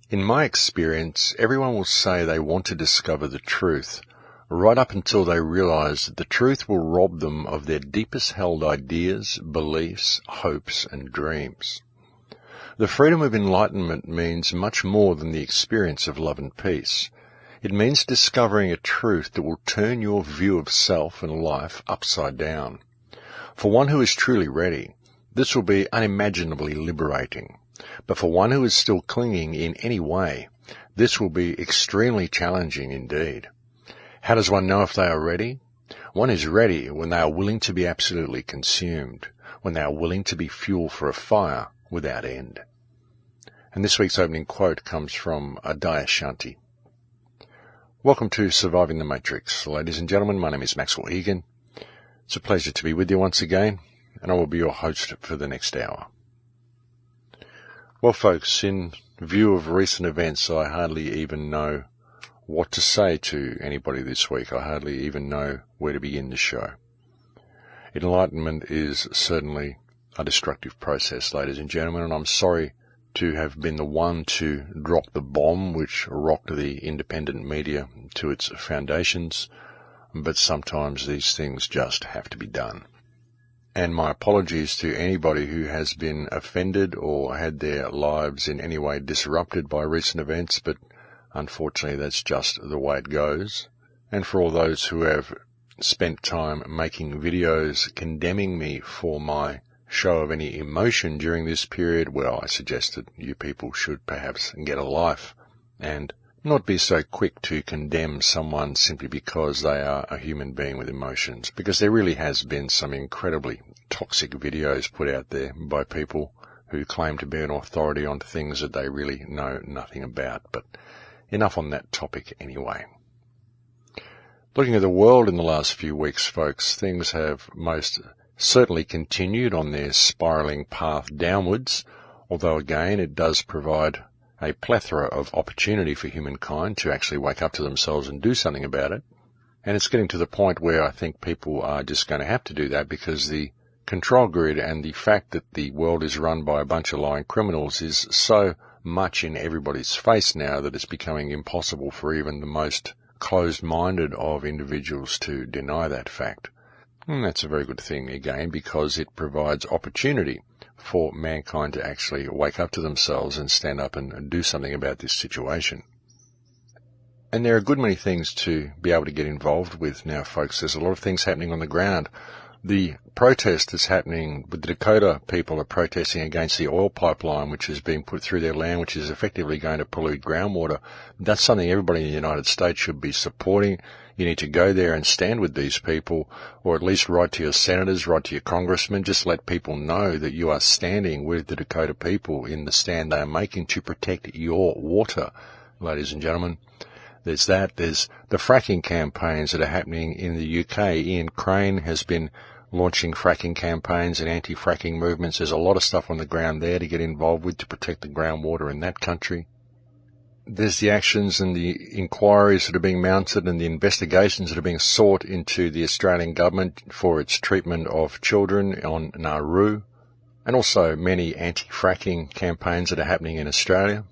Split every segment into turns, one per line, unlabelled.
In my experience, everyone will say they want to discover the truth, right up until they realize that the truth will rob them of their deepest held ideas, beliefs, hopes, and dreams. The freedom of enlightenment means much more than the experience of love and peace. It means discovering a truth that will turn your view of self and life upside down. For one who is truly ready, this will be unimaginably liberating. But for one who is still clinging in any way, this will be extremely challenging indeed. How does one know if they are ready? One is ready when they are willing to be absolutely consumed, when they are willing to be fuel for a fire without end. And this week's opening quote comes from Adaya Shanti. Welcome to Surviving the Matrix. Ladies and gentlemen, my name is Maxwell Egan. It's a pleasure to be with you once again, and I will be your host for the next hour. Well, folks, in view of recent events, I hardly even know what to say to anybody this week. I hardly even know where to begin the show. Enlightenment is certainly a destructive process, ladies and gentlemen, and I'm sorry to have been the one to drop the bomb which rocked the independent media to its foundations, but sometimes these things just have to be done. And my apologies to anybody who has been offended or had their lives in any way disrupted by recent events, but unfortunately that's just the way it goes. And for all those who have spent time making videos condemning me for my show of any emotion during this period, well, I suggest that you people should perhaps get a life and not be so quick to condemn someone simply because they are a human being with emotions, because there really has been some incredibly toxic videos put out there by people who claim to be an authority on things that they really know nothing about. But enough on that topic anyway. Looking at the world in the last few weeks, folks, things have most certainly continued on their spiralling path downwards, although again it does provide a plethora of opportunity for humankind to actually wake up to themselves and do something about it. And it's getting to the point where I think people are just going to have to do that, because the control grid and the fact that the world is run by a bunch of lying criminals is so much in everybody's face now that it's becoming impossible for even the most closed-minded of individuals to deny that fact. And that's a very good thing, again, because it provides opportunity for mankind to actually wake up to themselves and stand up and do something about this situation. And there are a good many things to be able to get involved with now, folks. There's a lot of things happening on the ground. The protest that's happening with the Dakota people are protesting against the oil pipeline which is being put through their land, which is effectively going to pollute groundwater. That's something everybody in the United States should be supporting. You need to go there and stand with these people, or at least write to your senators, write to your congressmen. Just let people know that you are standing with the Dakota people in the stand they are making to protect your water, ladies and gentlemen. There's that. There's the fracking campaigns that are happening in the UK. Ian Crane has been launching fracking campaigns and anti-fracking movements. There's a lot of stuff on the ground there to get involved with to protect the groundwater in that country. There's the actions and the inquiries that are being mounted and the investigations that are being sought into the Australian government for its treatment of children on Nauru, and also many anti-fracking campaigns that are happening in Australia.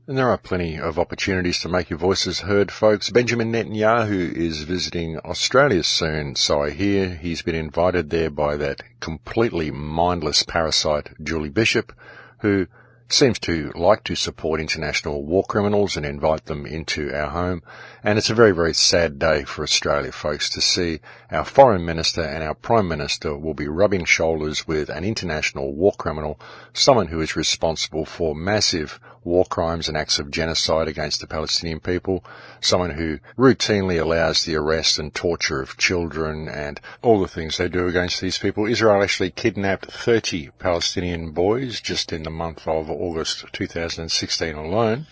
And there are plenty of opportunities to make your voices heard, folks. Benjamin Netanyahu is visiting Australia soon, so I hear he's been invited there by that completely mindless parasite, Julie Bishop, who seems to like to support international war criminals and invite them into our home. And it's a very, very sad day for Australia, folks, to see our Foreign Minister and our Prime Minister will be rubbing shoulders with an international war criminal, someone who is responsible for massive war crimes and acts of genocide against the Palestinian people, someone who routinely allows the arrest and torture of children and all the things they do against these people. Israel actually kidnapped 30 Palestinian boys just in the month of August 2016 alone.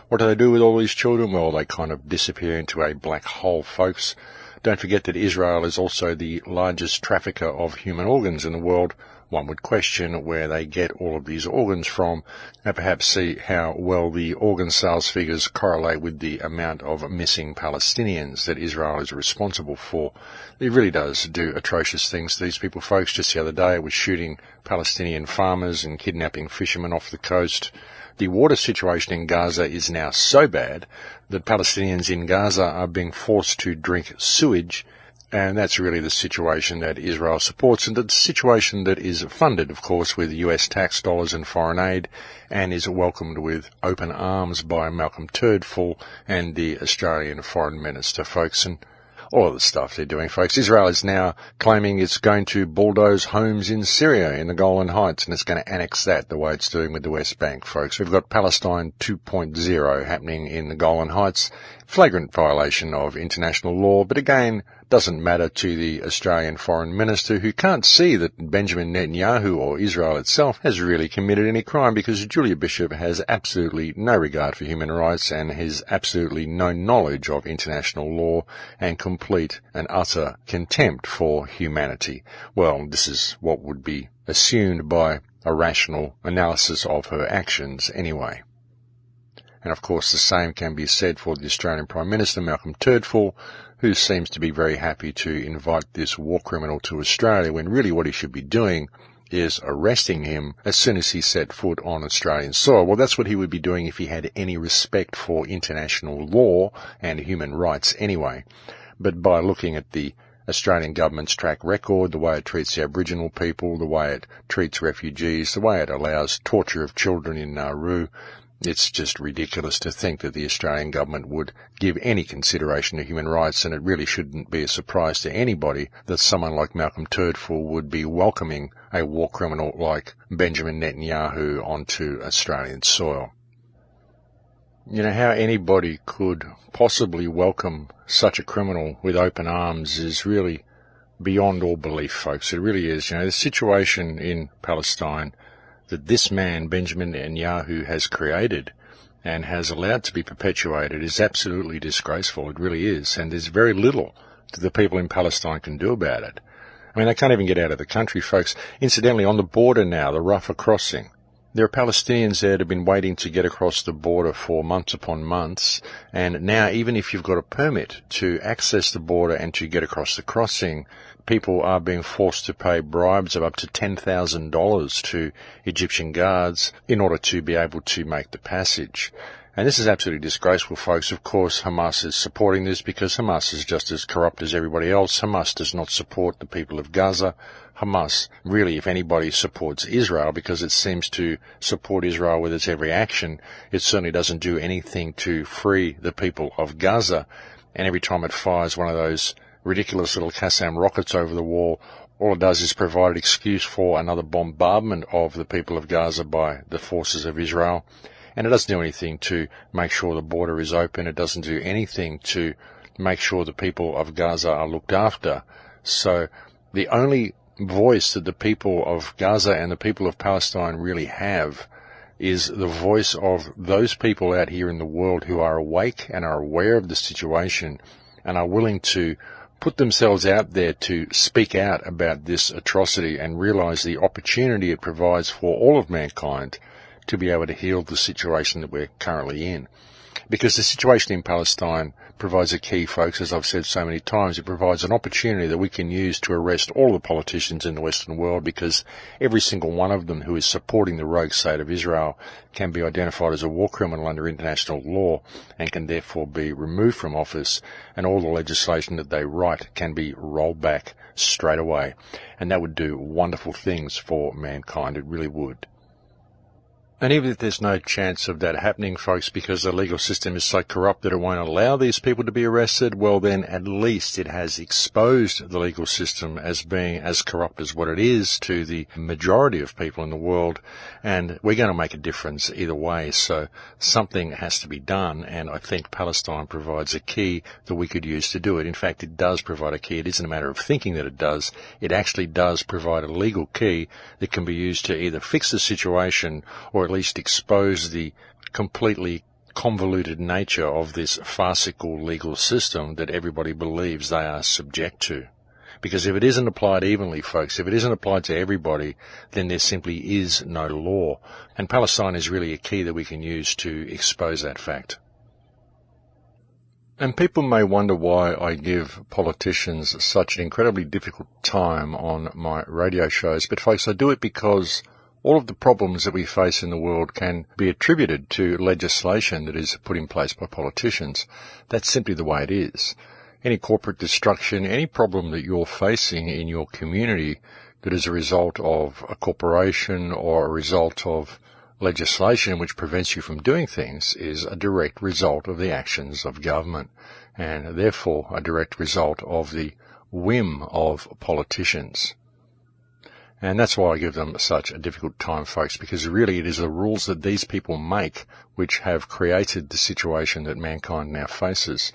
What do they do with all these children? Well, they kind of disappear into a black hole, folks. Don't forget that Israel is also the largest trafficker of human organs in the world. One would question where they get all of these organs from, and perhaps see how well the organ sales figures correlate with the amount of missing Palestinians that Israel is responsible for. It really does do atrocious things to these people, folks. Just the other day it was shooting Palestinian farmers and kidnapping fishermen off the coast, The water situation in Gaza is now so bad that Palestinians in Gaza are being forced to drink sewage, and that's really the situation that Israel supports, and the situation that is funded, of course, with US tax dollars and foreign aid, and is welcomed with open arms by Malcolm Turdful and the Australian Foreign Minister, folks, and all of the stuff they're doing, folks. Israel is now claiming it's going to bulldoze homes in Syria, in the Golan Heights, and it's going to annex that the way it's doing with the West Bank, folks. We've got Palestine 2.0 happening in the Golan Heights. Flagrant violation of international law, but again, doesn't matter to the Australian Foreign Minister, who can't see that Benjamin Netanyahu or Israel itself has really committed any crime, because Julia Bishop has absolutely no regard for human rights and has absolutely no knowledge of international law and complete and utter contempt for humanity. Well, this is what would be assumed by a rational analysis of her actions anyway. And of course the same can be said for the Australian Prime Minister, Malcolm Turdful, who seems to be very happy to invite this war criminal to Australia, when really what he should be doing is arresting him as soon as he set foot on Australian soil. Well, that's what he would be doing if he had any respect for international law and human rights anyway. But by looking at the Australian government's track record, the way it treats the Aboriginal people, the way it treats refugees, the way it allows torture of children in Nauru, it's just ridiculous to think that the Australian government would give any consideration to human rights, and it really shouldn't be a surprise to anybody that someone like Malcolm Turdful would be welcoming a war criminal like Benjamin Netanyahu onto Australian soil. You know, how anybody could possibly welcome such a criminal with open arms is really beyond all belief, folks. It really is. You know, the situation in Palestine that this man, Benjamin Netanyahu, has created and has allowed to be perpetuated is absolutely disgraceful. It really is. And there's very little that the people in Palestine can do about it. I mean, they can't even get out of the country, folks. Incidentally, on the border now, the Rafah crossing, there are Palestinians there that have been waiting to get across the border for months upon months, and now even if you've got a permit to access the border and to get across the crossing, people are being forced to pay bribes of up to $10,000 to Egyptian guards in order to be able to make the passage. And this is absolutely disgraceful, folks. Of course, Hamas is supporting this because Hamas is just as corrupt as everybody else. Hamas does not support the people of Gaza. Hamas, really, if anybody, supports Israel because it seems to support Israel with its every action. It certainly doesn't do anything to free the people of Gaza. And every time it fires one of those ridiculous little Qassam rockets over the wall, all it does is provide an excuse for another bombardment of the people of Gaza by the forces of Israel. And it doesn't do anything to make sure the border is open. It doesn't do anything to make sure the people of Gaza are looked after. So the only voice that the people of Gaza and the people of Palestine really have is the voice of those people out here in the world who are awake and are aware of the situation and are willing to put themselves out there to speak out about this atrocity and realize the opportunity it provides for all of mankind to be able to heal the situation that we're currently in. Because the situation in Palestine provides a key, folks, as I've said so many times. It provides an opportunity that we can use to arrest all the politicians in the Western world, because every single one of them who is supporting the rogue state of Israel can be identified as a war criminal under international law and can therefore be removed from office, and all the legislation that they write can be rolled back straight away. And that would do wonderful things for mankind. It really would. And even if there's no chance of that happening, folks, because the legal system is so corrupt that it won't allow these people to be arrested, well then at least it has exposed the legal system as being as corrupt as what it is to the majority of people in the world, and we're going to make a difference either way. So something has to be done, and I think Palestine provides a key that we could use to do it. In fact, it does provide a key. It isn't a matter of thinking that it does. It actually does provide a legal key that can be used to either fix the situation or at least expose the completely convoluted nature of this farcical legal system that everybody believes they are subject to. Because if it isn't applied evenly, folks, if it isn't applied to everybody, then there simply is no law. And Palestine is really a key that we can use to expose that fact. And people may wonder why I give politicians such an incredibly difficult time on my radio shows, but folks, I do it because all of the problems that we face in the world can be attributed to legislation that is put in place by politicians. That's simply the way it is. Any corporate destruction, any problem that you're facing in your community that is a result of a corporation or a result of legislation which prevents you from doing things is a direct result of the actions of government, and therefore a direct result of the whim of politicians. And that's why I give them such a difficult time, folks, because really it is the rules that these people make which have created the situation that mankind now faces.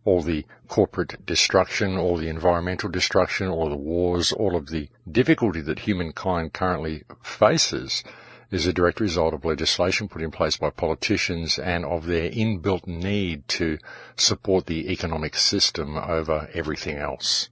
All the corporate destruction, all the environmental destruction, all the wars, all of the difficulty that humankind currently faces is a direct result of legislation put in place by politicians and of their inbuilt need to support the economic system over everything else.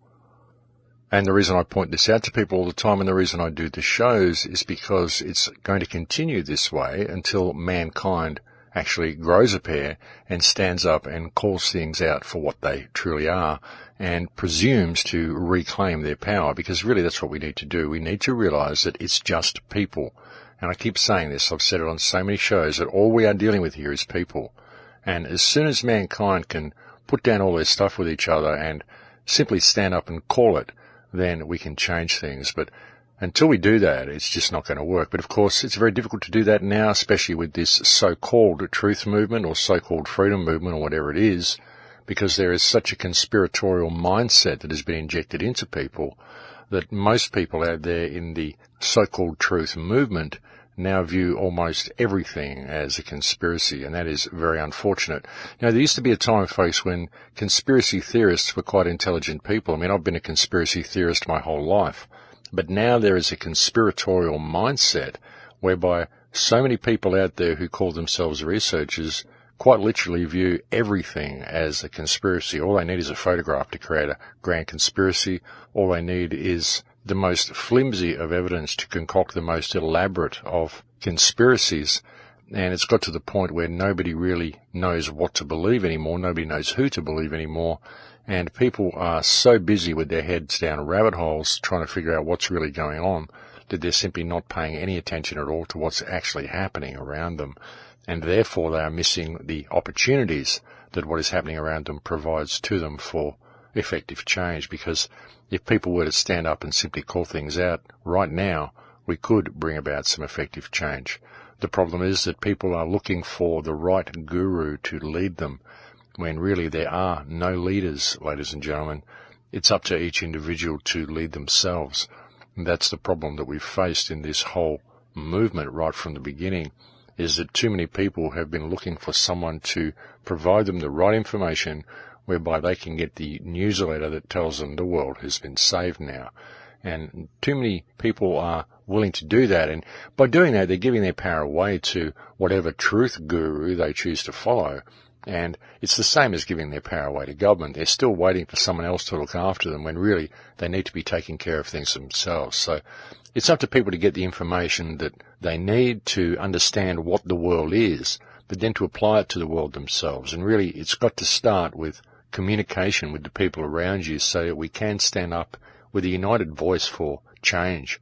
And the reason I point this out to people all the time and the reason I do the shows is because it's going to continue this way until mankind actually grows a pair and stands up and calls things out for what they truly are and presumes to reclaim their power, because really that's what we need to do. We need to realize that it's just people. And I keep saying this, I've said it on so many shows, that all we are dealing with here is people. And as soon as mankind can put down all their stuff with each other and simply stand up and call it, then we can change things. But until we do that, it's just not going to work. But of course, it's very difficult to do that now, especially with this so-called truth movement or so-called freedom movement or whatever it is, because there is such a conspiratorial mindset that has been injected into people that most people out there in the so-called truth movement now view almost everything as a conspiracy, and that is very unfortunate. You know, there used to be a time, folks, when conspiracy theorists were quite intelligent people. I mean, I've been a conspiracy theorist my whole life, but now there is a conspiratorial mindset whereby so many people out there who call themselves researchers quite literally view everything as a conspiracy. All they need is a photograph to create a grand conspiracy. All they need is the most flimsy of evidence to concoct the most elaborate of conspiracies. And it's got to the point where nobody really knows what to believe anymore. Nobody knows who to believe anymore. And people are so busy with their heads down rabbit holes trying to figure out what's really going on that they're simply not paying any attention at all to what's actually happening around them. And therefore they are missing the opportunities that what is happening around them provides to them for effective change. Because if people were to stand up and simply call things out right now, we could bring about some effective change. The problem is that people are looking for the right guru to lead them, when really there are no leaders, ladies and gentlemen. It's up to each individual to lead themselves. And that's the problem that we've faced in this whole movement right from the beginning, is that too many people have been looking for someone to provide them the right information whereby they can get the newsletter that tells them the world has been saved now. And too many people are willing to do that, and by doing that they're giving their power away to whatever truth guru they choose to follow. And it's the same as giving their power away to government. They're still waiting for someone else to look after them when really they need to be taking care of things themselves. So it's up to people to get the information that they need to understand what the world is, but then to apply it to the world themselves. And really it's got to start with communication with the people around you so that we can stand up with a united voice for change.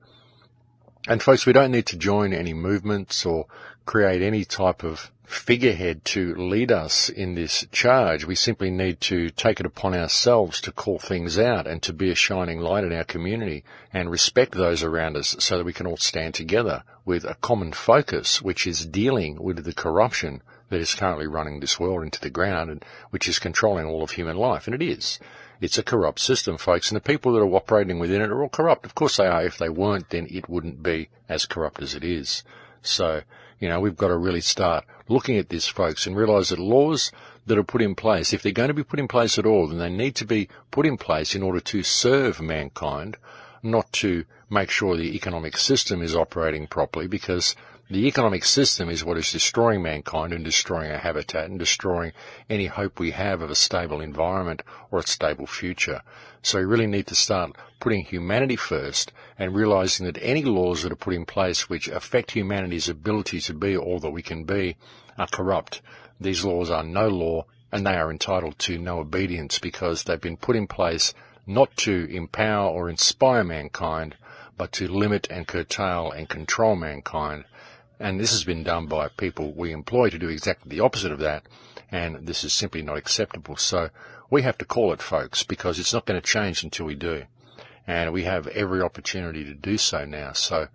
And folks, we don't need to join any movements or create any type of figurehead to lead us in this charge. We simply need to take it upon ourselves to call things out and to be a shining light in our community and respect those around us so that we can all stand together with a common focus, which is dealing with the corruption that is currently running this world into the ground and which is controlling all of human life. And it is. It's a corrupt system, folks, and the people that are operating within it are all corrupt. Of course they are. If they weren't, then it wouldn't be as corrupt as it is. So, we've got to really start looking at this, folks, and realise that laws that are put in place, if they're going to be put in place at all, then they need to be put in place in order to serve mankind, not to make sure the economic system is operating properly, because the economic system is what is destroying mankind and destroying our habitat and destroying any hope we have of a stable environment or a stable future. So we really need to start putting humanity first and realizing that any laws that are put in place which affect humanity's ability to be all that we can be are corrupt. These laws are no law and they are entitled to no obedience because they've been put in place not to empower or inspire mankind, but to limit and curtail and control mankind. And this has been done by people we employ to do exactly the opposite of that, and this is simply not acceptable. So we have to call it, folks, because it's not going to change until we do. And we have every opportunity to do so now. So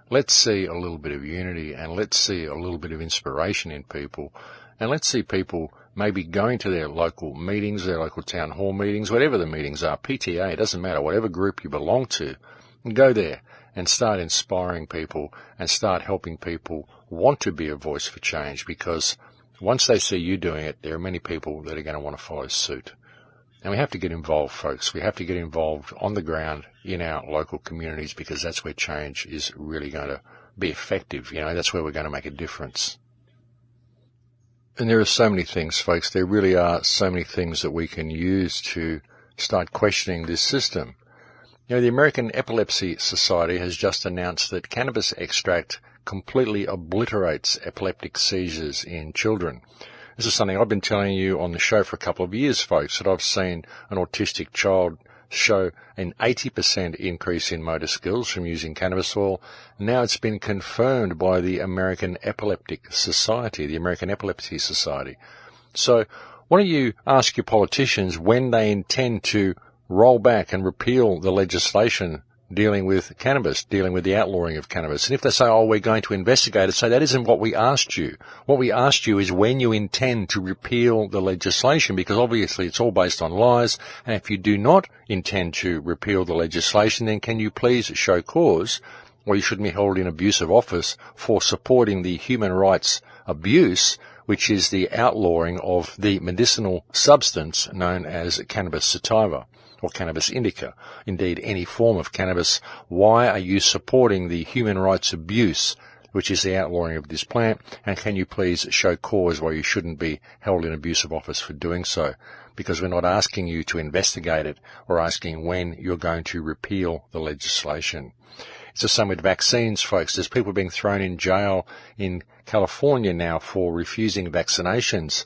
let's see a little bit of unity, and let's see a little bit of inspiration in people, and let's see people maybe going to their local meetings, their local town hall meetings, whatever the meetings are, PTA, it doesn't matter, whatever group you belong to, and go there and start inspiring people and start helping people want to be a voice for change, because once they see you doing it, there are many people that are going to want to follow suit. And we have to get involved, folks. We have to get involved on the ground in our local communities, because that's where change is really going to be effective. You know, that's where we're going to make a difference. And there are so many things, folks. There really are so many things that we can use to start questioning this system. You know, the American Epilepsy Society has just announced that cannabis extract completely obliterates epileptic seizures in children. This is something I've been telling you on the show for a couple of years, folks, that I've seen an autistic child show an 80% increase in motor skills from using cannabis oil. Now it's been confirmed by the American Epileptic Society, the American Epilepsy Society. So why don't you ask your politicians when they intend to roll back and repeal the legislation dealing with cannabis, dealing with the outlawing of cannabis. And if they say, oh, we're going to investigate it, say that isn't what we asked you. What we asked you is when you intend to repeal the legislation, because obviously it's all based on lies. And if you do not intend to repeal the legislation, then can you please show cause, or you shouldn't be held in abusive office for supporting the human rights abuse, which is the outlawing of the medicinal substance known as cannabis sativa, or cannabis indica, indeed any form of cannabis. Why are you supporting the human rights abuse, which is the outlawing of this plant? And can you please show cause why you shouldn't be held in abusive office for doing so? Because we're not asking you to investigate it, we're asking when you're going to repeal the legislation. It's the same with vaccines, folks. There's people being thrown in jail in California now for refusing vaccinations.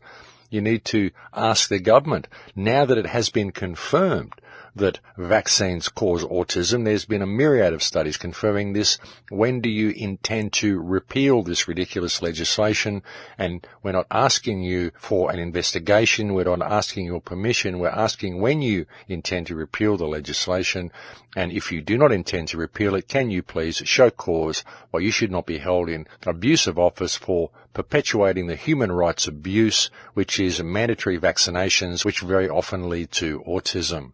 You need to ask the government, now that it has been confirmed that vaccines cause autism, there's been a myriad of studies confirming this, when do you intend to repeal this ridiculous legislation? And we're not asking you for an investigation, we're not asking your permission, we're asking when you intend to repeal the legislation. And if you do not intend to repeal it, can you please show cause why you should not be held in abusive office for perpetuating the human rights abuse, which is mandatory vaccinations, which very often lead to autism.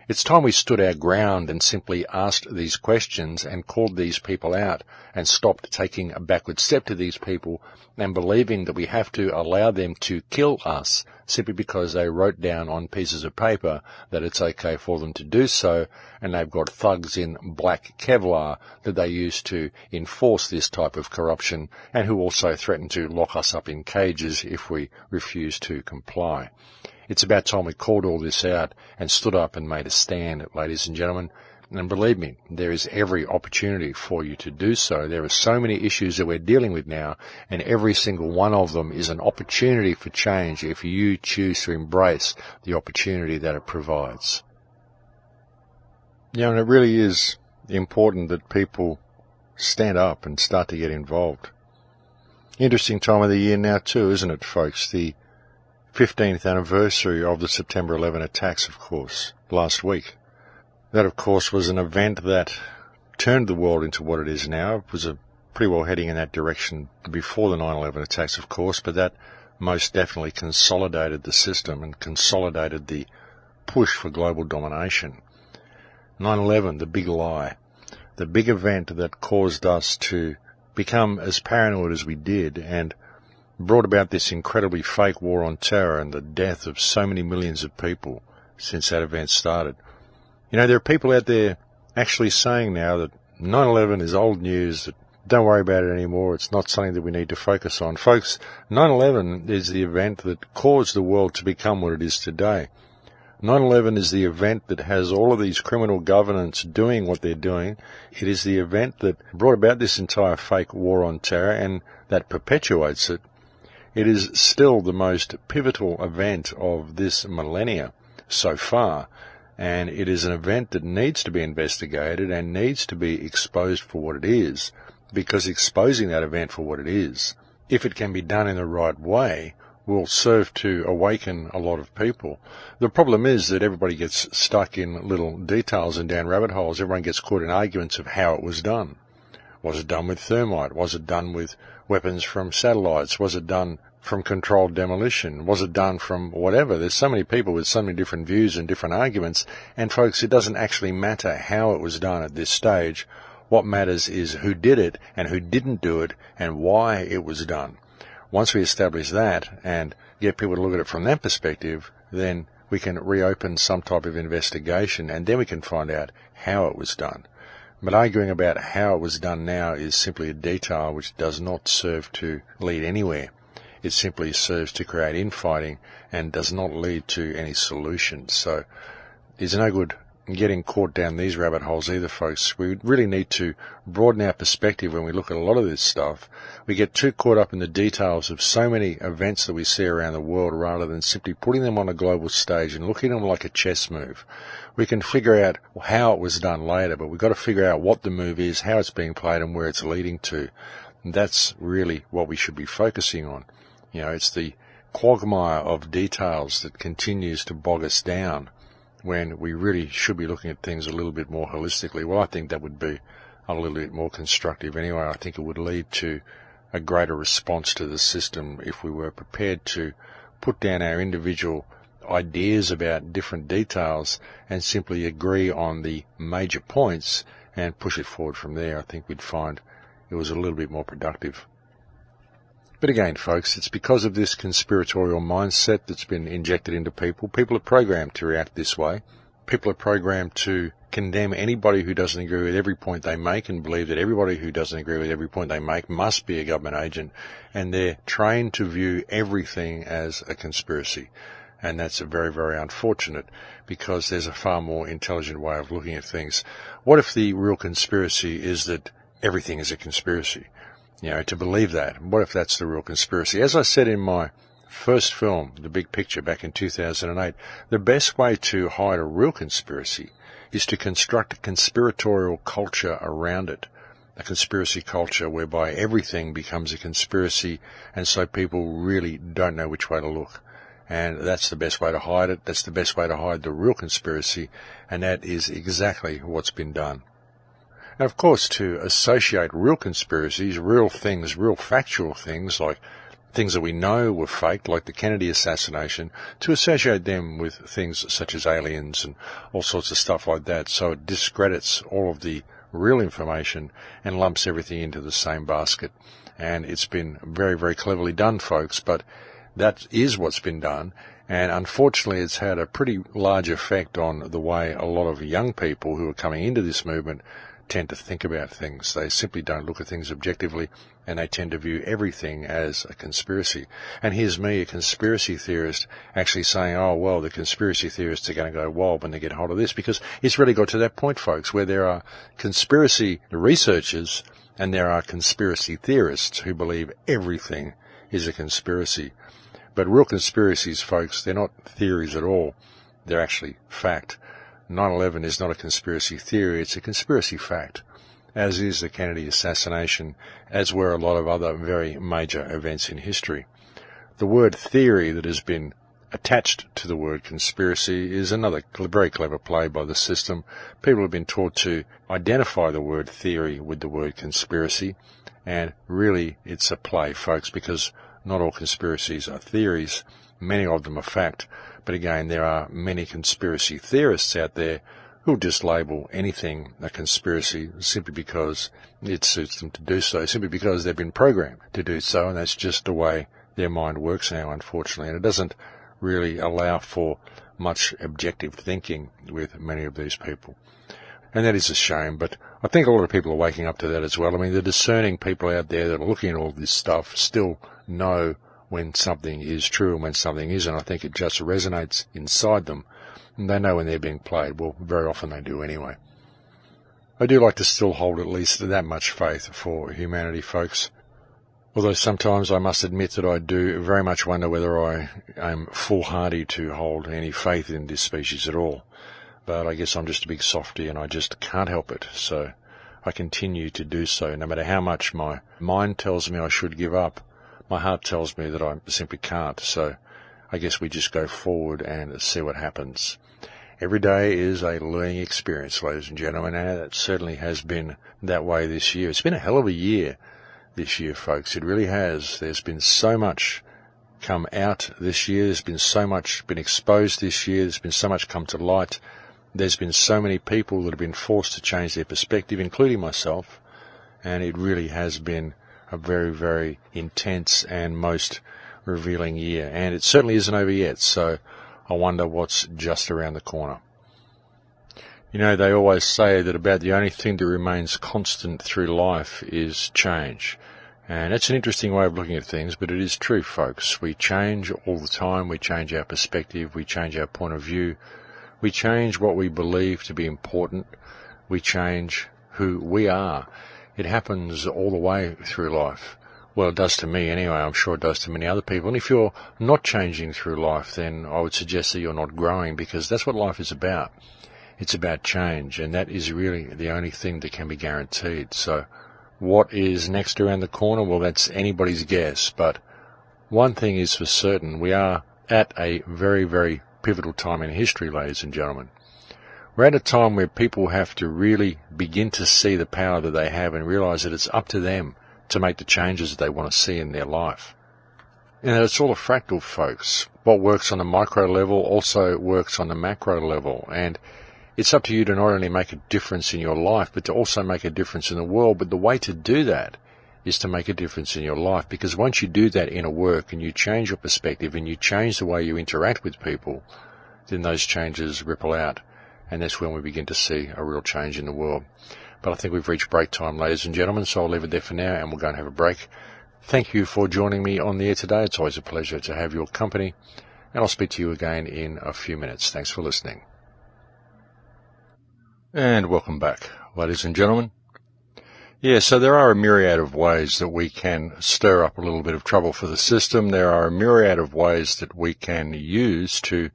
It's time we stood our ground and simply asked these questions and called these people out and stopped taking a backward step to these people and believing that we have to allow them to kill us simply because they wrote down on pieces of paper that it's okay for them to do so, and they've got thugs in black Kevlar that they use to enforce this type of corruption and who also threaten to lock us up in cages if we refuse to comply. It's about time we called all this out and stood up and made a stand, ladies and gentlemen. And believe me, there is every opportunity for you to do so. There are so many issues that we're dealing with now, and every single one of them is an opportunity for change if you choose to embrace the opportunity that it provides. Yeah, and it really is important that people stand up and start to get involved. Interesting time of the year now too, isn't it, folks? The 15th anniversary of the September 11 attacks, of course, last week. That, of course, was an event that turned the world into what it is now. It was pretty well heading in that direction before the 9/11 attacks, of course, but that most definitely consolidated the system and consolidated the push for global domination. 9/11, the big lie, the big event that caused us to become as paranoid as we did and brought about this incredibly fake war on terror and the death of so many millions of people since that event started. You know, there are people out there actually saying now that 9/11 is old news, that don't worry about it anymore, it's not something that we need to focus on. Folks, 9/11 is the event that caused the world to become what it is today. 9/11 is the event that has all of these criminal governments doing what they're doing. It is the event that brought about this entire fake war on terror and that perpetuates it. It is still the most pivotal event of this millennia so far, and it is an event that needs to be investigated and needs to be exposed for what it is, because exposing that event for what it is, if it can be done in the right way, will serve to awaken a lot of people. The problem is that everybody gets stuck in little details and down rabbit holes. Everyone gets caught in arguments of how it was done. Was it done with thermite? Was it done with weapons from satellites? Was it done from controlled demolition? Was it done from whatever? There's so many people with so many different views and different arguments, and folks, it doesn't actually matter how it was done at this stage. What matters is who did it and who didn't do it and why it was done. Once we establish that and get people to look at it from that perspective, then we can reopen some type of investigation, and then we can find out how it was done. But arguing about how it was done now is simply a detail which does not serve to lead anywhere. It simply serves to create infighting and does not lead to any solutions. So it's no good getting caught down these rabbit holes either, folks. We really need to broaden our perspective when we look at a lot of this stuff. We get too caught up in the details of so many events that we see around the world rather than simply putting them on a global stage and looking at them like a chess move. We can figure out how it was done later, but we've got to figure out what the move is, how it's being played, and where it's leading to. And that's really what we should be focusing on. It's the quagmire of details that continues to bog us down when we really should be looking at things a little bit more holistically. Well, I think that would be a little bit more constructive anyway. I think it would lead to a greater response to the system if we were prepared to put down our individual ideas about different details and simply agree on the major points and push it forward from there. I think we'd find it was a little bit more productive. But again, folks, it's because of this conspiratorial mindset that's been injected into people. People are programmed to react this way. People are programmed to condemn anybody who doesn't agree with every point they make and believe that everybody who doesn't agree with every point they make must be a government agent. And they're trained to view everything as a conspiracy. And that's very, very unfortunate, because there's a far more intelligent way of looking at things. What if the real conspiracy is that everything is a conspiracy? To believe that. What if that's the real conspiracy? As I said in my first film, The Big Picture, back in 2008, the best way to hide a real conspiracy is to construct a conspiratorial culture around it. A conspiracy culture whereby everything becomes a conspiracy, and so people really don't know which way to look. And that's the best way to hide it. That's the best way to hide the real conspiracy, and that is exactly what's been done. And of course, to associate real conspiracies, real things, real factual things, like things that we know were faked, like the Kennedy assassination, to associate them with things such as aliens and all sorts of stuff like that, so it discredits all of the real information and lumps everything into the same basket. And it's been very, very cleverly done, folks, but that is what's been done. And unfortunately, it's had a pretty large effect on the way a lot of young people who are coming into this movement tend to think about things. They simply don't look at things objectively, and they tend to view everything as a conspiracy. And here's me, a conspiracy theorist, actually saying, oh, well, the conspiracy theorists are going to go wild when they get hold of this, because it's really got to that point, folks, where there are conspiracy researchers and there are conspiracy theorists who believe everything is a conspiracy. But real conspiracies, folks, they're not theories at all. They're actually fact. 9/11 is not a conspiracy theory, it's a conspiracy fact, as is the Kennedy assassination, as were a lot of other very major events in history. The word theory that has been attached to the word conspiracy is another very clever play by the system. People have been taught to identify the word theory with the word conspiracy, and really it's a play, folks, because not all conspiracies are theories. Many of them are fact. But again, there are many conspiracy theorists out there who'll just label anything a conspiracy simply because it suits them to do so, simply because they've been programmed to do so, and that's just the way their mind works now, unfortunately. And it doesn't really allow for much objective thinking with many of these people. And that is a shame, but I think a lot of people are waking up to that as well. I mean, the discerning people out there that are looking at all this stuff still know when something is true and when something isn't. I think it just resonates inside them, and they know when they're being played. Well, very often they do anyway. I do like to still hold at least that much faith for humanity, folks. Although sometimes I must admit that I do very much wonder whether I am foolhardy to hold any faith in this species at all. but I guess I'm just a big softy and I just can't help it. So I continue to do so. No matter how much my mind tells me I should give up, my heart tells me that I simply can't. So I guess we just go forward and see what happens. Every day is a learning experience, ladies and gentlemen, and it certainly has been that way this year. It's been a hell of a year this year, folks. It really has. There's been so much come out this year. There's been so much been exposed this year. There's been so much come to light. There's been so many people that have been forced to change their perspective, including myself, and it really has been a very, very intense and most revealing year. And it certainly isn't over yet, so I wonder what's just around the corner. You know, they always say that about the only thing that remains constant through life is change. And that's an interesting way of looking at things, but it is true, folks. We change all the time. We change our perspective. We change our point of view. We change what we believe to be important. We change who we are. It happens all the way through life. Well, it does to me anyway. I'm sure it does to many other people. And if you're not changing through life, then I would suggest that you're not growing, because that's what life is about. It's about change, and that is really the only thing that can be guaranteed. So what is next around the corner? Well, that's anybody's guess. But one thing is for certain. We are at a very, very pivotal time in history, ladies and gentlemen. We're at a time where people have to really begin to see the power that they have and realize that it's up to them to make the changes that they want to see in their life. And it's all a fractal, folks. What works on the micro level also works on the macro level. And it's up to you to not only make a difference in your life, but to also make a difference in the world. But the way to do that is to make a difference in your life, because once you do that inner work and you change your perspective and you change the way you interact with people, then those changes ripple out. And that's when we begin to see a real change in the world. But I think we've reached break time, ladies and gentlemen, so I'll leave it there for now and we'll go and have a break. Thank you for joining me on the air today. It's always a pleasure to have your company, and I'll speak to you again in a few minutes. Thanks for listening. And welcome back, ladies and gentlemen. Yeah, so there are a myriad of ways that we can stir up a little bit of trouble for the system. There are a myriad of ways that we can use to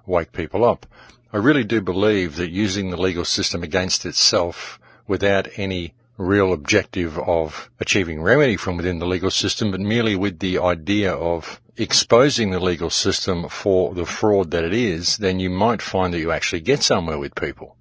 wake people up. I really do believe that using the legal system against itself without any real objective of achieving remedy from within the legal system, but merely with the idea of exposing the legal system for the fraud that it is, then you might find that you actually get somewhere with people.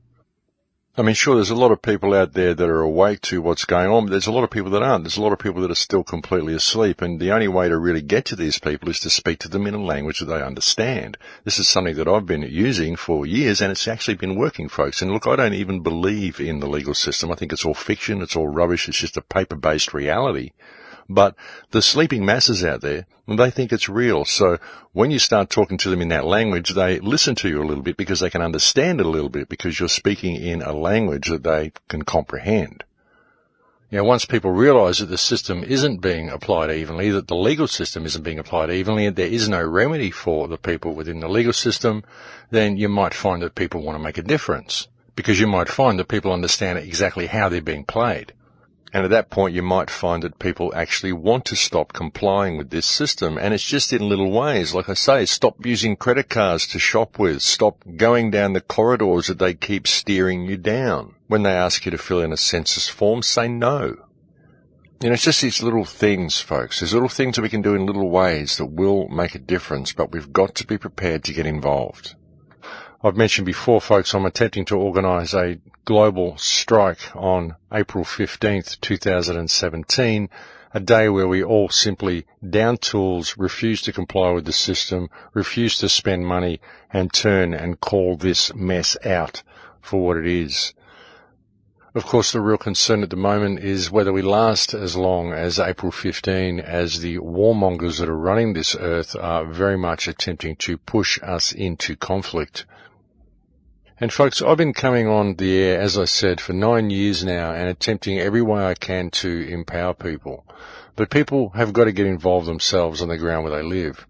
I mean, sure, there's a lot of people out there that are awake to what's going on, but there's a lot of people that aren't. There's a lot of people that are still completely asleep, and the only way to really get to these people is to speak to them in a language that they understand. This is something that I've been using for years, and it's actually been working, folks. And look, I don't even believe in the legal system. I think it's all fiction, it's all rubbish, it's just a paper-based reality. But the sleeping masses out there, they think it's real. So when you start talking to them in that language, they listen to you a little bit because they can understand it a little bit, because you're speaking in a language that they can comprehend. You know, once people realize that the system isn't being applied evenly, that the legal system isn't being applied evenly, and there is no remedy for the people within the legal system, then you might find that people want to make a difference, because you might find that people understand exactly how they're being played. And at that point, you might find that people actually want to stop complying with this system. And it's just in little ways. Like I say, stop using credit cards to shop with. Stop going down the corridors that they keep steering you down. When they ask you to fill in a census form, say no. You know, it's just these little things, folks. There's little things that we can do in little ways that will make a difference, but we've got to be prepared to get involved. I've mentioned before, folks, I'm attempting to organise a global strike on April 15th, 2017, a day where we all simply down tools, refuse to comply with the system, refuse to spend money, and turn and call this mess out for what it is. Of course, the real concern at the moment is whether we last as long as April 15, as the warmongers that are running this earth are very much attempting to push us into conflict. And folks, I've been coming on the air, as I said, for 9 years now and attempting every way I can to empower people. But people have got to get involved themselves on the ground where they live.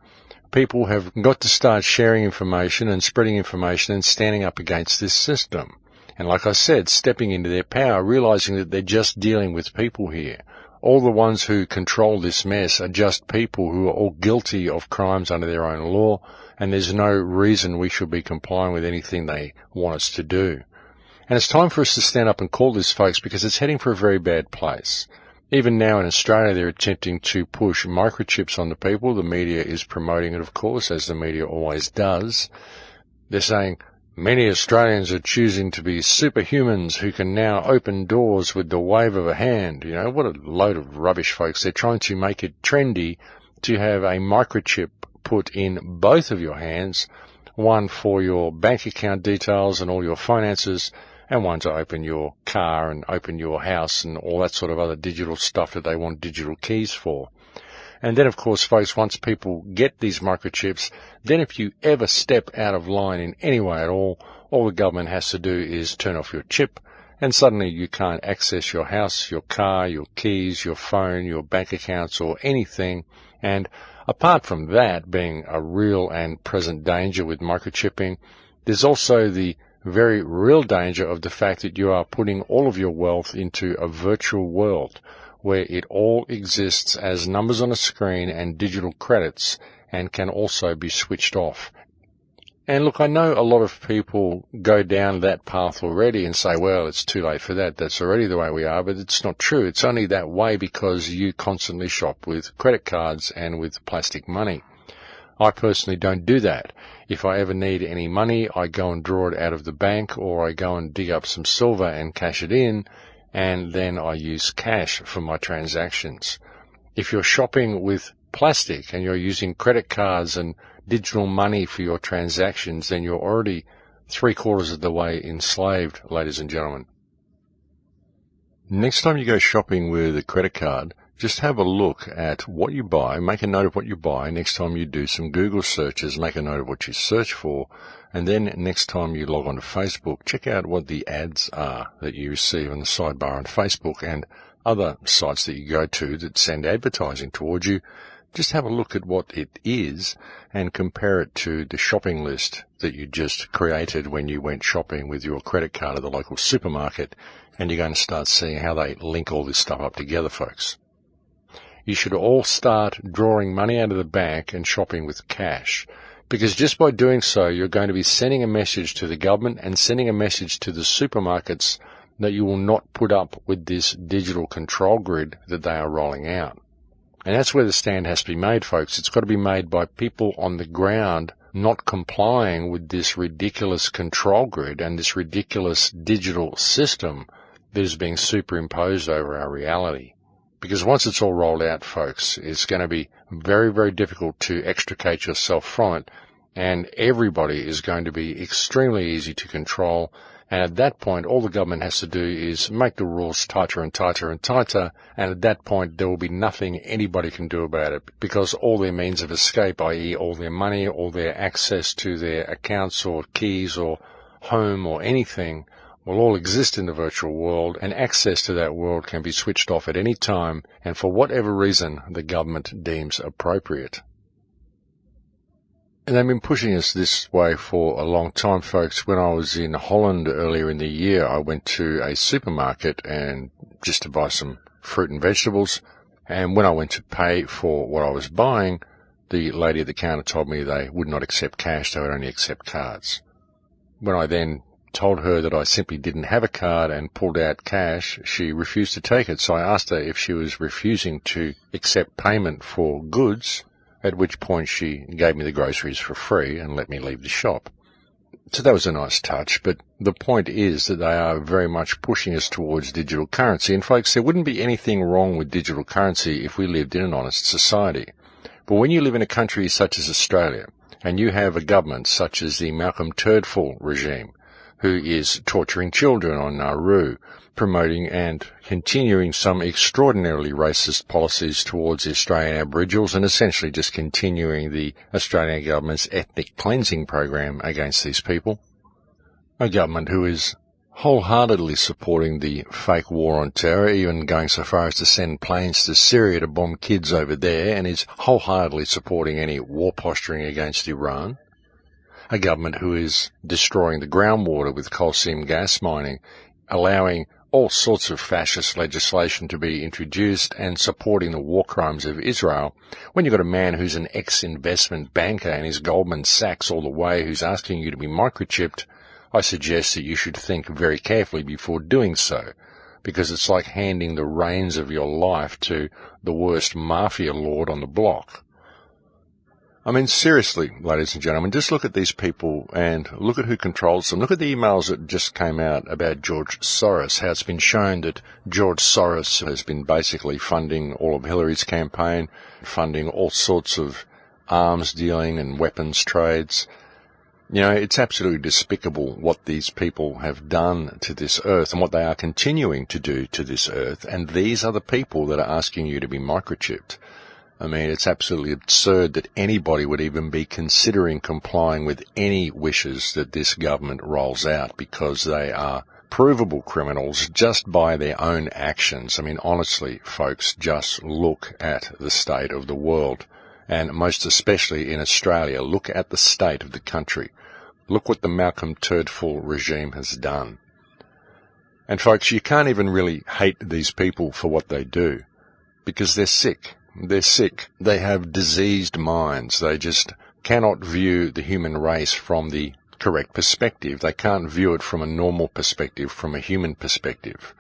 People have got to start sharing information and spreading information and standing up against this system. And like I said, stepping into their power, realizing that they're just dealing with people here. all the ones who control this mess are just people who are all guilty of crimes under their own law, and there's no reason we should be complying with anything they want us to do. And it's time for us to stand up and call this, folks, because it's heading for a very bad place. Even now in Australia, they're attempting to push microchips onto people. The media is promoting it, of course, as the media always does. They're saying many Australians are choosing to be superhumans who can now open doors with the wave of a hand. You know, what a load of rubbish, folks. They're trying to make it trendy to have a microchip put in both of your hands, one for your bank account details and all your finances, and one to open your car and open your house and all that sort of other digital stuff that they want digital keys for. And then, of course, folks, once people get these microchips, then if you ever step out of line in any way at all the government has to do is turn off your chip, and suddenly you can't access your house, your car, your keys, your phone, your bank accounts, or anything. And apart from that being a real and present danger with microchipping, there's also the very real danger of the fact that you are putting all of your wealth into a virtual world where it all exists as numbers on a screen and digital credits and can also be switched off. And look, I know a lot of people go down that path already and say, well, it's too late for that. That's already the way we are, but it's not true. It's only that way because you constantly shop with credit cards and with plastic money. I personally don't do that. If I ever need any money, I go and draw it out of the bank, or I go and dig up some silver and cash it in, and then I use cash for my transactions. If you're shopping with plastic and you're using credit cards and digital money for your transactions, then you're already 3/4 of the way enslaved, ladies and gentlemen. Next time you go shopping with a credit card, just have a look at what you buy, make a note of what you buy. Next time you do some Google searches, make a note of what you search for. And then next time you log on to Facebook, check out what the ads are that you receive on the sidebar on Facebook and other sites that you go to that send advertising towards you. Just have a look at what it is and compare it to the shopping list that you just created when you went shopping with your credit card at the local supermarket, and you're going to start seeing how they link all this stuff up together, folks. You should all start drawing money out of the bank and shopping with cash, because just by doing so, you're going to be sending a message to the government and sending a message to the supermarkets that you will not put up with this digital control grid that they are rolling out. And that's where the stand has to be made, folks. It's got to be made by people on the ground not complying with this ridiculous control grid and this ridiculous digital system that is being superimposed over our reality. Because once it's all rolled out, folks, it's going to be very, very difficult to extricate yourself from it, and everybody is going to be extremely easy to control. And at that point, all the government has to do is make the rules tighter and tighter and tighter, and at that point there will be nothing anybody can do about it, because all their means of escape, i.e. all their money, all their access to their accounts or keys or home or anything, will all exist in the virtual world, and access to that world can be switched off at any time and for whatever reason the government deems appropriate. And they've been pushing us this way for a long time, folks. When I was in Holland earlier in the year, I went to a supermarket and just to buy some fruit and vegetables, and when I went to pay for what I was buying, the lady at the counter told me they would not accept cash, they would only accept cards. When I then told her that I simply didn't have a card and pulled out cash, she refused to take it. So I asked her if she was refusing to accept payment for goods, at which point she gave me the groceries for free and let me leave the shop. So that was a nice touch, but the point is that they are very much pushing us towards digital currency. And folks, there wouldn't be anything wrong with digital currency if we lived in an honest society. But when you live in a country such as Australia, and you have a government such as the Malcolm Turdful regime, who is torturing children on Nauru, promoting and continuing some extraordinarily racist policies towards the Australian Aboriginals, and essentially just continuing the Australian government's ethnic cleansing program against these people. A government who is wholeheartedly supporting the fake war on terror, even going so far as to send planes to Syria to bomb kids over there, and is wholeheartedly supporting any war posturing against Iran. A government who is destroying the groundwater with coal seam gas mining, allowing all sorts of fascist legislation to be introduced and supporting the war crimes of Israel, when you've got a man who's an ex-investment banker and is Goldman Sachs all the way who's asking you to be microchipped, I suggest that you should think very carefully before doing so, because it's like handing the reins of your life to the worst mafia lord on the block. I mean, seriously, ladies and gentlemen, just look at these people and look at who controls them. Look at the emails that just came out about George Soros, how it's been shown that George Soros has been basically funding all of Hillary's campaign, funding all sorts of arms dealing and weapons trades. You know, it's absolutely despicable what these people have done to this earth and what they are continuing to do to this earth, and these are the people that are asking you to be microchipped. I mean, it's absolutely absurd that anybody would even be considering complying with any wishes that this government rolls out, because they are provable criminals just by their own actions. I mean, honestly, folks, just look at the state of the world, and most especially in Australia. Look at the state of the country. Look what the Malcolm Turdful regime has done. And folks, you can't even really hate these people for what they do, because they're sick. They're sick. They have diseased minds. They just cannot view the human race from the correct perspective. They can't view it from a normal perspective, from a human perspective.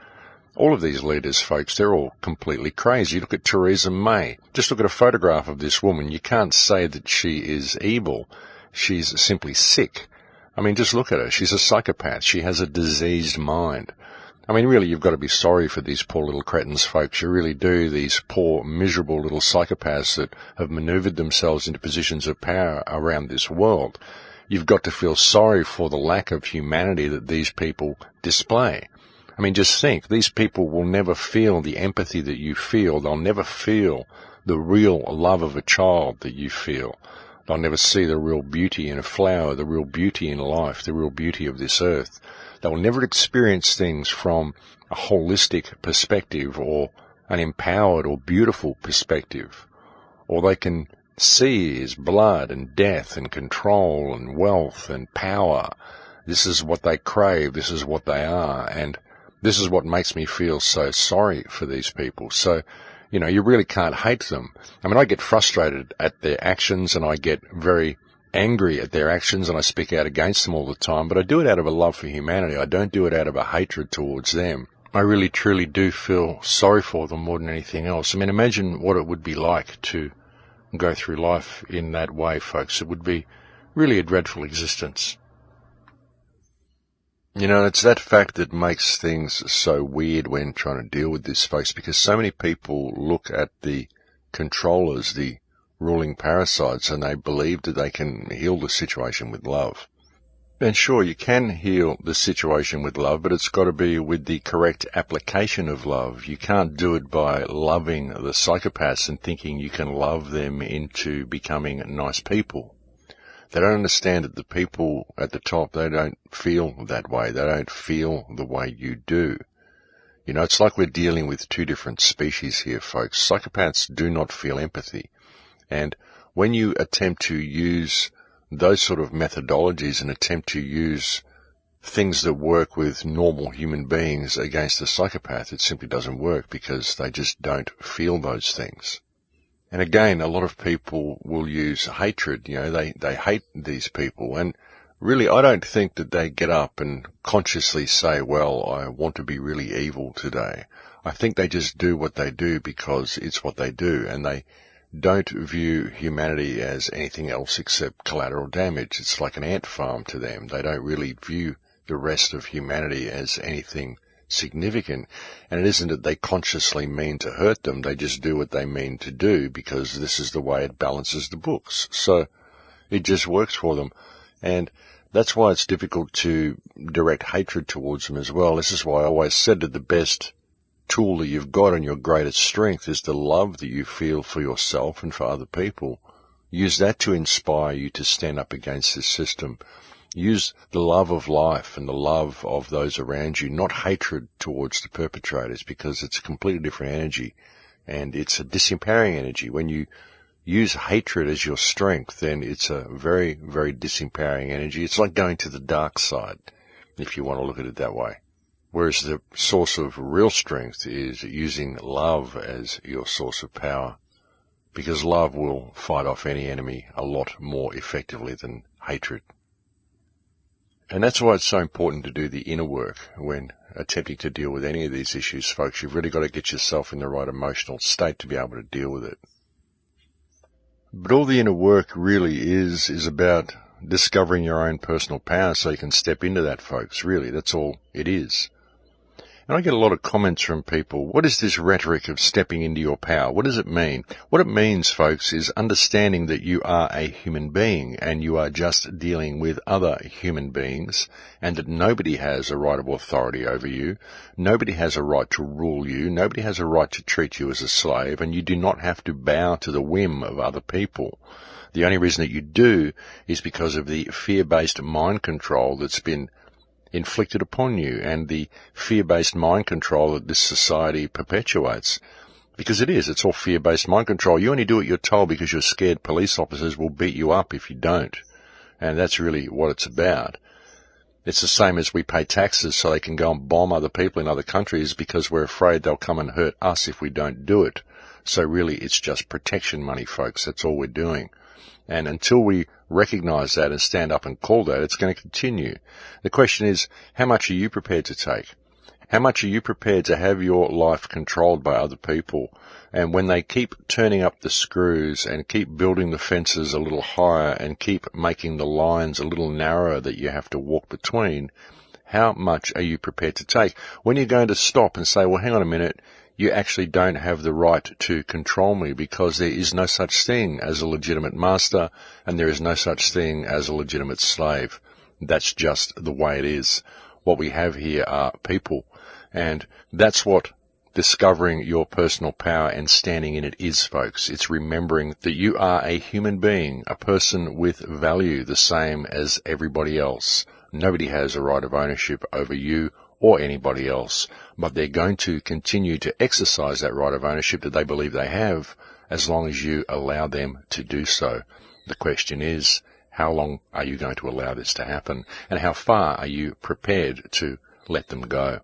All of these leaders, folks, they're all completely crazy. Look at Theresa May. Just look at a photograph of this woman. You can't say that she is evil. She's simply sick. I mean, just look at her. She's a psychopath. She has a diseased mind. I mean, really, you've got to be sorry for these poor little cretins, folks. You really do. These poor, miserable little psychopaths that have maneuvered themselves into positions of power around this world. You've got to feel sorry for the lack of humanity that these people display. I mean, just think, these people will never feel the empathy that you feel. They'll never feel the real love of a child that you feel. They'll never see the real beauty in a flower, the real beauty in life, the real beauty of this earth. They will never experience things from a holistic perspective or an empowered or beautiful perspective. All they can see is blood and death and control and wealth and power. This is what they crave. This is what they are. And this is what makes me feel so sorry for these people. So, you know, you really can't hate them. I mean, I get frustrated at their actions and I get very angry at their actions and I speak out against them all the time, but I do it out of a love for humanity. I don't do it out of a hatred towards them. I really, truly do feel sorry for them more than anything else. I mean, imagine what it would be like to go through life in that way, folks. It would be really a dreadful existence. You know, it's that fact that makes things so weird when trying to deal with this, folks, because so many people look at the controllers, the ruling parasites, and they believe that they can heal the situation with love. And sure, you can heal the situation with love, but it's got to be with the correct application of love. You can't do it by loving the psychopaths and thinking you can love them into becoming nice people. They don't understand that the people at the top, they don't feel that way. They don't feel the way you do. You know, it's like we're dealing with two different species here, folks. Psychopaths do not feel empathy. And when you attempt to use those sort of methodologies and attempt to use things that work with normal human beings against a psychopath, it simply doesn't work because they just don't feel those things. And again, a lot of people will use hatred. You know, they hate these people. And really, I don't think that they get up and consciously say, well, I want to be really evil today. I think they just do what they do because it's what they do. And they don't view humanity as anything else except collateral damage. It's like an ant farm to them. They don't really view the rest of humanity as anything significant. And it isn't that they consciously mean to hurt them. They just do what they mean to do because this is the way it balances the books. So it just works for them. And that's why it's difficult to direct hatred towards them as well. This is why I always said that the best tool that you've got and your greatest strength is the love that you feel for yourself and for other people. Use that to inspire you to stand up against this system. Use the love of life and the love of those around you, not hatred towards the perpetrators, because it's a completely different energy and it's a disempowering energy. When you use hatred as your strength, then it's a very, very disempowering energy. It's like going to the dark side, if you want to look at it that way. Whereas the source of real strength is using love as your source of power, because love will fight off any enemy a lot more effectively than hatred. And that's why it's so important to do the inner work when attempting to deal with any of these issues, folks. You've really got to get yourself in the right emotional state to be able to deal with it. But all the inner work really is about discovering your own personal power so you can step into that, folks. Really, that's all it is. And I get a lot of comments from people, what is this rhetoric of stepping into your power? What does it mean? What it means, folks, is understanding that you are a human being and you are just dealing with other human beings, and that nobody has a right of authority over you. Nobody has a right to rule you. Nobody has a right to treat you as a slave, and you do not have to bow to the whim of other people. The only reason that you do is because of the fear-based mind control that's been inflicted upon you, and the fear-based mind control that this society perpetuates. Because it's all fear-based mind control. You only do what you're told because you're scared police officers will beat you up if you don't. And that's really what it's about. It's the same as we pay taxes so they can go and bomb other people in other countries because we're afraid they'll come and hurt us if we don't do it. So really it's just protection money, folks. That's all we're doing. And until we recognize that and stand up and call that, it's going to continue. The question is, how much are you prepared to take? How much are you prepared to have your life controlled by other people? And when they keep turning up the screws and keep building the fences a little higher and keep making the lines a little narrower that you have to walk between, how much are you prepared to take? When you're going to stop and say, well, hang on a minute, you actually don't have the right to control me because there is no such thing as a legitimate master and there is no such thing as a legitimate slave. That's just the way it is. What we have here are people, and that's what discovering your personal power and standing in it is, folks. It's remembering that you are a human being, a person with value, the same as everybody else. Nobody has a right of ownership over you or anybody else, but they're going to continue to exercise that right of ownership that they believe they have as long as you allow them to do so. The question is, how long are you going to allow this to happen, and how far are you prepared to let them go?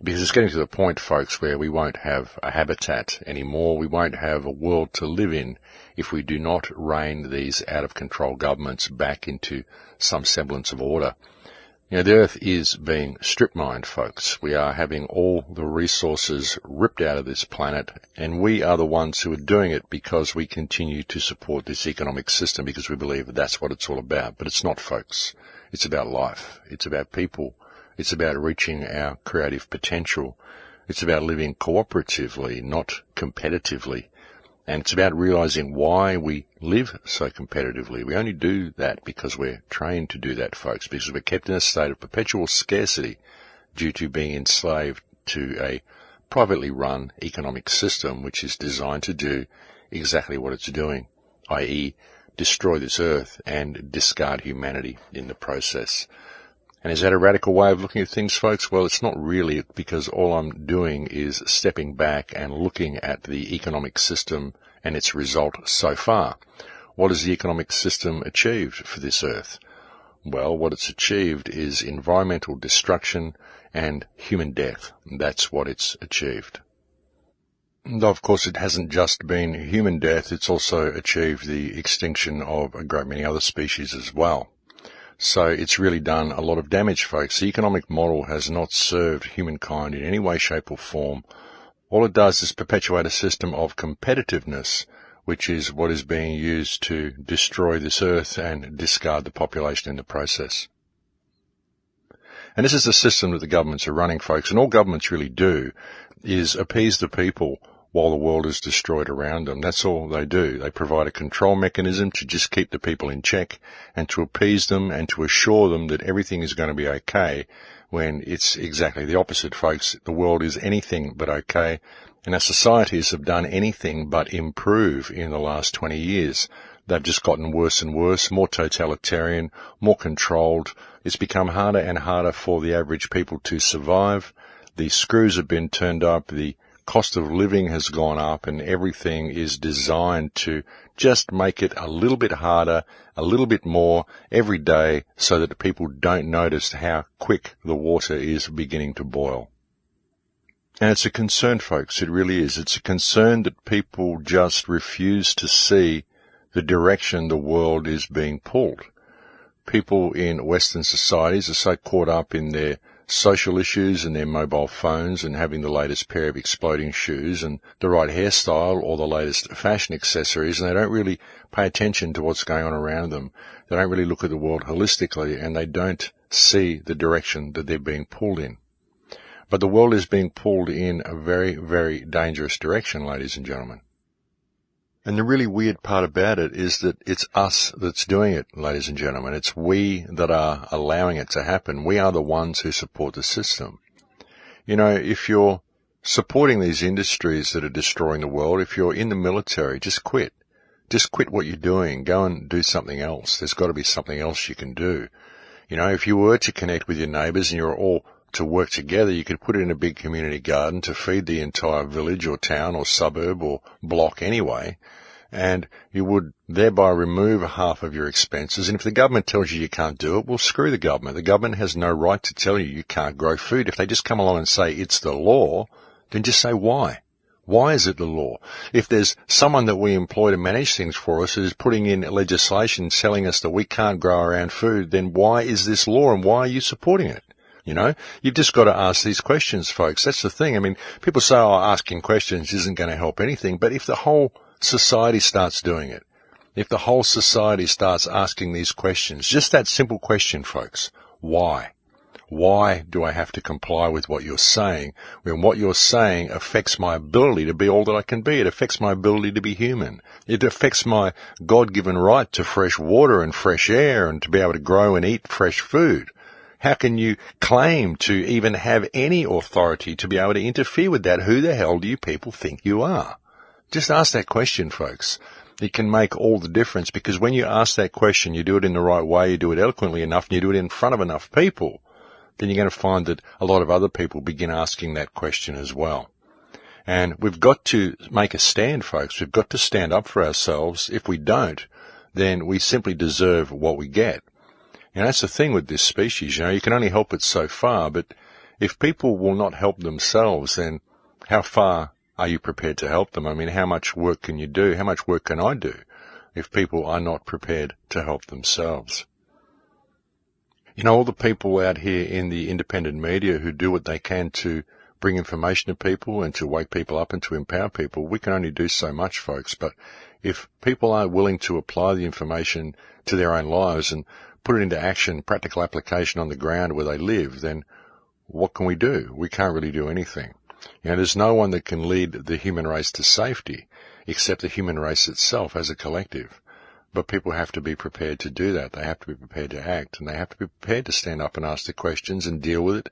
Because it's getting to the point, folks, where we won't have a habitat anymore. We won't have a world to live in if we do not rein these out-of-control governments back into some semblance of order. You know, the Earth is being strip-mined, folks. We are having all the resources ripped out of this planet, and we are the ones who are doing it because we continue to support this economic system, because we believe that's what it's all about. But it's not, folks. It's about life. It's about people. It's about reaching our creative potential. It's about living cooperatively, not competitively. And it's about realizing why we live so competitively. We only do that because we're trained to do that, folks, because we're kept in a state of perpetual scarcity due to being enslaved to a privately run economic system which is designed to do exactly what it's doing, i.e. destroy this earth and discard humanity in the process. And is that a radical way of looking at things, folks? Well, it's not really, because all I'm doing is stepping back and looking at the economic system and its result so far. What has the economic system achieved for this earth? Well, what it's achieved is environmental destruction and human death. That's what it's achieved. And of course, it hasn't just been human death, it's also achieved the extinction of a great many other species as well. So it's really done a lot of damage, folks. The economic model has not served humankind in any way, shape or form. All it does is perpetuate a system of competitiveness, which is what is being used to destroy this earth and discard the population in the process. And this is the system that the governments are running, folks, and all governments really do is appease the people while the world is destroyed around them. That's all they do. They provide a control mechanism to just keep the people in check and to appease them and to assure them that everything is going to be okay, when it's exactly the opposite, folks. The world is anything but okay, and our societies have done anything but improve in the last 20 years. They've just gotten worse and worse, more totalitarian, more controlled. It's become harder and harder for the average people to survive. The screws have been turned up, the cost of living has gone up and everything is designed to just make it a little bit harder, a little bit more every day so that people don't notice how quick the water is beginning to boil. And it's a concern, folks, it really is. It's a concern that people just refuse to see the direction the world is being pulled. People in Western societies are so caught up in their social issues and their mobile phones and having the latest pair of exploding shoes and the right hairstyle or the latest fashion accessories, and they don't really pay attention to what's going on around them. They don't really look at the world holistically, and they don't see the direction that they're being pulled in. But the world is being pulled in a very, very dangerous direction, ladies and gentlemen. And the really weird part about it is that it's us that's doing it, ladies and gentlemen. It's we that are allowing it to happen. We are the ones who support the system. You know, if you're supporting these industries that are destroying the world, if you're in the military, just quit. Just quit what you're doing. Go and do something else. There's got to be something else you can do. You know, if you were to connect with your neighbours and you're all to work together, you could put it in a big community garden to feed the entire village or town or suburb or block anyway, and you would thereby remove half of your expenses. And if the government tells you you can't do it, well, screw the government. The government has no right to tell you can't grow food. If they just come along and say it's the law, then just say why. Why is it the law? If there's someone that we employ to manage things for us who's putting in legislation telling us that we can't grow our own food, then why is this law and why are you supporting it? You know, you've just got to ask these questions, folks. That's the thing. I mean, people say, oh, asking questions isn't going to help anything. But if the whole society starts doing it, if the whole society starts asking these questions, just that simple question, folks, why? Why do I have to comply with what you're saying when what you're saying affects my ability to be all that I can be? It affects my ability to be human. It affects my God-given right to fresh water and fresh air and to be able to grow and eat fresh food. How can you claim to even have any authority to be able to interfere with that? Who the hell do you people think you are? Just ask that question, folks. It can make all the difference, because when you ask that question, you do it in the right way, you do it eloquently enough, and you do it in front of enough people, then you're going to find that a lot of other people begin asking that question as well. And we've got to make a stand, folks. We've got to stand up for ourselves. If we don't, then we simply deserve what we get. And that's the thing with this species, you know, you can only help it so far, but if people will not help themselves, then how far are you prepared to help them? I mean, how much work can you do? How much work can I do if people are not prepared to help themselves? You know, all the people out here in the independent media who do what they can to bring information to people and to wake people up and to empower people, we can only do so much, folks. But if people aren't willing to apply the information to their own lives and put it into action, practical application on the ground where they live, then what can we do? We can't really do anything. You know, there's no one that can lead the human race to safety except the human race itself as a collective. But people have to be prepared to do that. They have to be prepared to act, and they have to be prepared to stand up and ask the questions and deal with it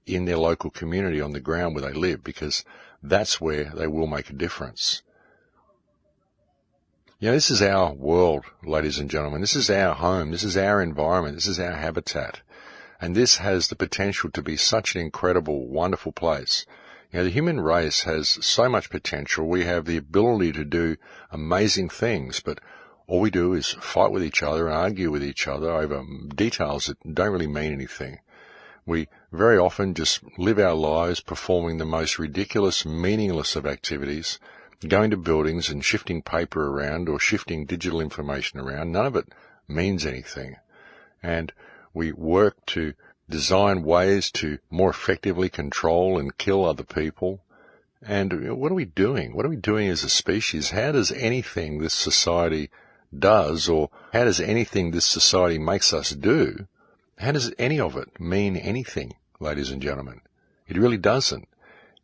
in their local community on the ground where they live, because that's where they will make a difference. You know, this is our world, ladies and gentlemen. This is our home. This is our environment. This is our habitat. And this has the potential to be such an incredible, wonderful place. You know, the human race has so much potential. We have the ability to do amazing things, but all we do is fight with each other and argue with each other over details that don't really mean anything. We very often just live our lives performing the most ridiculous, meaningless of activities, going to buildings and shifting paper around or shifting digital information around. None of it means anything. And we work to design ways to more effectively control and kill other people. And what are we doing? What are we doing as a species? How does anything this society does, or how does anything this society makes us do, how does any of it mean anything, ladies and gentlemen? It really doesn't.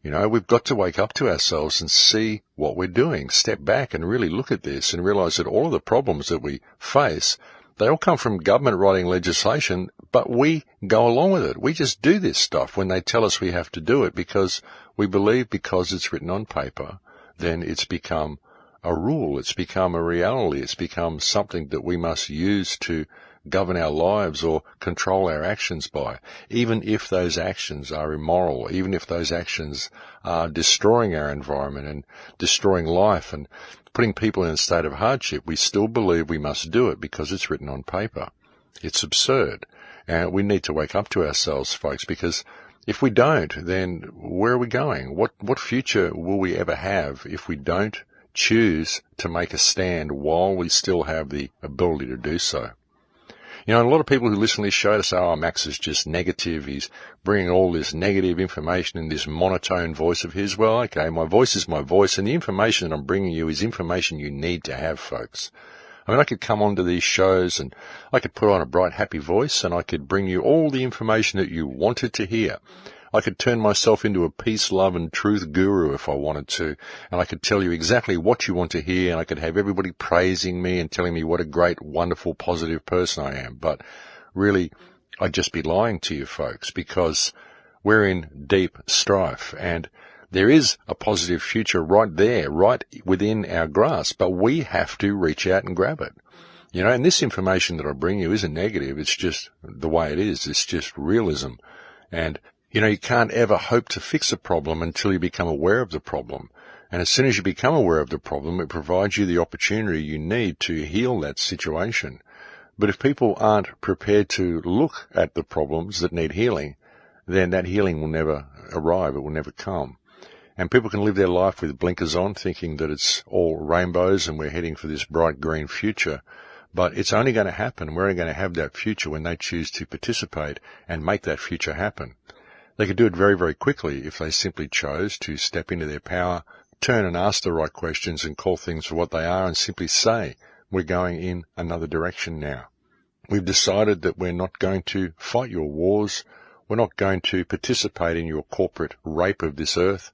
You know, we've got to wake up to ourselves and see what we're doing, step back and really look at this and realize that all of the problems that we face, they all come from government writing legislation, but we go along with it. We just do this stuff when they tell us we have to do it because we believe because it's written on paper, then it's become a rule, it's become a reality, it's become something that we must use to govern our lives or control our actions by, even if those actions are immoral, even if those actions are destroying our environment and destroying life and putting people in a state of hardship. We still believe we must do it because it's written on paper. It's absurd. And we need to wake up to ourselves, folks, because if we don't, then where are we going? What future will we ever have if we don't choose to make a stand while we still have the ability to do so? You know, a lot of people who listen to this show to say, oh, Max is just negative. He's bringing all this negative information in this monotone voice of his. Well, okay, my voice is my voice, and the information that I'm bringing you is information you need to have, folks. I mean, I could come onto these shows and I could put on a bright, happy voice and I could bring you all the information that you wanted to hear. I could turn myself into a peace, love and truth guru if I wanted to, and I could tell you exactly what you want to hear, and I could have everybody praising me and telling me what a great, wonderful, positive person I am. But really, I'd just be lying to you folks, because we're in deep strife, and there is a positive future right there, right within our grasp, but we have to reach out and grab it. You know, and this information that I bring you isn't negative, it's just the way it is, it's just realism. And you know, you can't ever hope to fix a problem until you become aware of the problem. And as soon as you become aware of the problem, it provides you the opportunity you need to heal that situation. But if people aren't prepared to look at the problems that need healing, then that healing will never arrive, it will never come. And people can live their life with blinkers on, thinking that it's all rainbows and we're heading for this bright green future. But it's only going to happen, we're only going to have that future when they choose to participate and make that future happen. They could do it very, very quickly if they simply chose to step into their power, turn and ask the right questions and call things for what they are and simply say, we're going in another direction now. We've decided that we're not going to fight your wars. We're not going to participate in your corporate rape of this earth.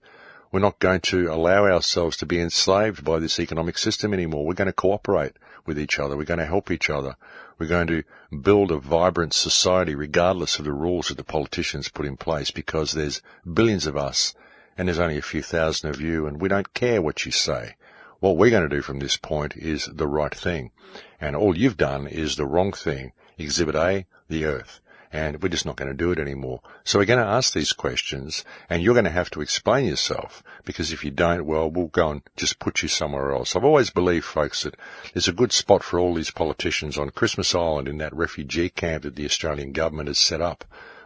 We're not going to allow ourselves to be enslaved by this economic system anymore. We're going to cooperate with each other. We're going to help each other. We're going to build a vibrant society regardless of the rules that the politicians put in place, because there's billions of us and there's only a few thousand of you, and we don't care what you say. What we're going to do from this point is the right thing. And all you've done is the wrong thing. Exhibit A, the earth. And we're just not going to do it anymore. So we're going to ask these questions, and you're going to have to explain yourself, because if you don't, well, we'll go and just put you somewhere else. I've always believed, folks, that there's a good spot for all these politicians on Christmas Island in that refugee camp that the Australian government has set up.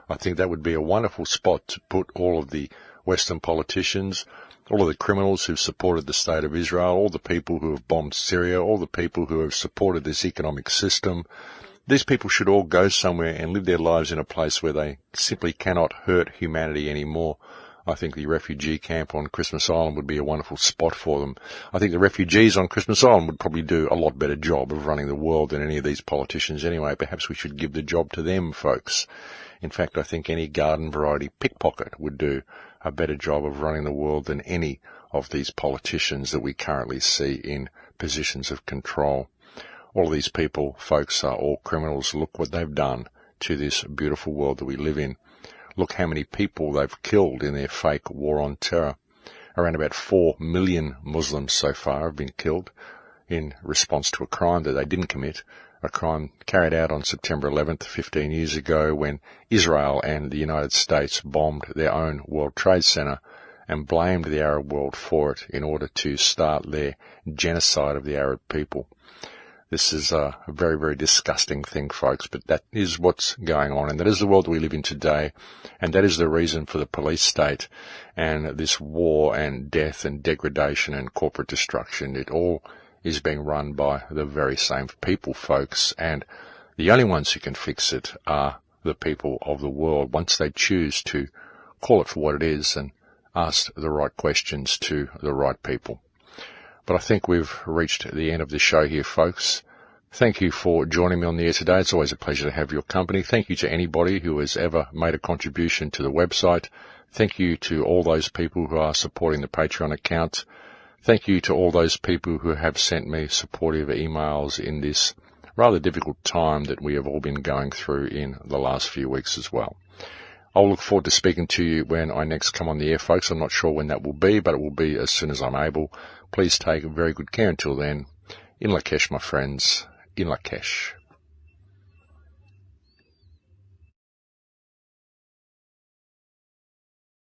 I think that would be a wonderful spot to put all of the Western politicians, all of the criminals who've supported the state of Israel, all the people who have bombed Syria, all the people who have supported this economic system. These people should all go somewhere and live their lives in a place where they simply cannot hurt humanity anymore. I think the refugee camp on Christmas Island would be a wonderful spot for them. I think the refugees on Christmas Island would probably do a lot better job of running the world than any of these politicians anyway. Perhaps we should give the job to them, folks. In fact, I think any garden variety pickpocket would do a better job of running the world than any of these politicians that we currently see in positions of control. All of these people, folks, are all criminals. Look what they've done to this beautiful world that we live in. Look how many people they've killed in their fake war on terror. Around about 4 million Muslims so far have been killed in response to a crime that they didn't commit, a crime carried out on September 11th, 15 years ago, when Israel and the United States bombed their own World Trade Center and blamed the Arab world for it in order to start their genocide of the Arab people. This is a very, very disgusting thing, folks, but that is what's going on, and that is the world we live in today, and that is the reason for the police state and this war and death and degradation and corporate destruction. It all is being run by the very same people, folks, and the only ones who can fix it are the people of the world, once they choose to call it for what it is and ask the right questions to the right people. But I think we've reached the end of the show here, folks. Thank you for joining me on the air today. It's always a pleasure to have your company. Thank you to anybody who has ever made a contribution to the website. Thank you to all those people who are supporting the Patreon account. Thank you to all those people who have sent me supportive emails in this rather difficult time that we have all been going through in the last few weeks as well. I'll look forward to speaking to you when I next come on the air, folks. I'm not sure when that will be, but it will be as soon as I'm able. Please take very good care until then. In Lakesh, my friends. In Lakesh.